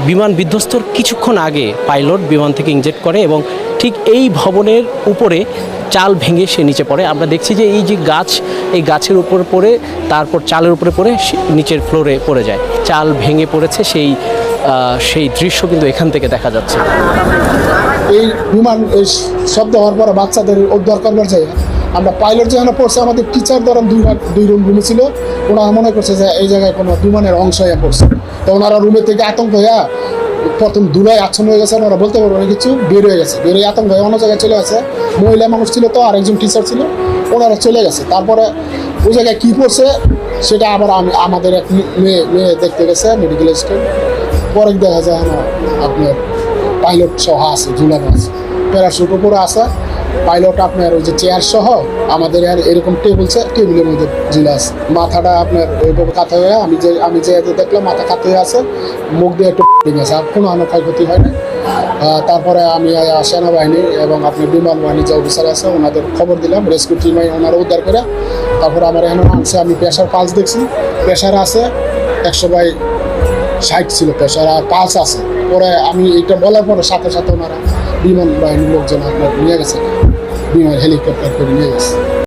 বিমান বিধ্বস্তর কিছুক্ষণ আগে পাইলট বিমান থেকে ইনজেক্ট করে এবং ঠিক এই ভবনের উপরে চাল ভেঙে সে নিচে পড়ে। আমরা দেখছি যে এই যে গাছ, এই গাছের উপর পড়ে তারপর চালের উপরে পড়ে নিচের ফ্লোরে পড়ে যায়, চাল ভেঙে পড়েছে। সেই দৃশ্য কিন্তু এখান থেকে দেখা যাচ্ছে। এই বিমান এই শব্দ হওয়ার পরে বাচ্চাদের উদ্ধার করবার চাই। আমরা পাইলট যেখানে পড়ছে, আমাদের টিচার ধরেন দুই রুম রুমে ছিল, ওনারা মনে করছে যে এই জায়গায় কোনো বিমানের অংশ হয়ে পড়ছে। তো ওনারা রুমের থেকে আতঙ্ক হয়ে প্রথম ধুলায় আচ্ছন্ন হয়ে গেছে, ওনারা বলতে পারবো না কিছু, বের হয়ে গেছে, বের হয়ে আতঙ্ক হয়ে অন্য জায়গায় চলে গেছে। মহিলা মানুষ ছিল তো, আরেকজন টিচার ছিল, ওনারা চলে গেছে। তারপরে ওই জায়গায় কী পড়ছে সেটা আবার আমাদের এক মেয়ে দেখতে গেছে মেডিকেল স্টোর। পরে দেখা যায় আপনার পাইলট সহ আছে, ঝুলানো আছে, প্যারাশুট উপরে আছে। পাইলট আপনার ওই যে চেয়ার সহ আমাদের আর এরকম টেবিলের মধ্যে ঝুলে আছে। মাথাটা আপনার ওইভাবে কাতে হয়ে, আমি যে দেখলাম মাথা কাতে হয়ে আছে, মুখ দিয়ে একটু গেছে, আর কোনো ক্ষয়ক্ষতি হয় না। তারপরে আমি সেনাবাহিনী এবং আপনার বিমান বাহিনী যে অফিসার আছে ওনাদের খবর দিলাম, রেস্কিউ টিমে ওনারা উদ্ধার করে। তারপরে আমার এখানে আনছে, আমি প্রেশার পালস দেখছি, প্রেশার আছে 160 ছিল প্রেশার, আর পালস আছে। পরে আমি এটা বলার পরে সাথে সাথে ওনারা বিমান বাহিনীর লোকজন আপনার নিয়ে গেছে, বিমান হেলিকপ্টার করে নিয়ে গেছে।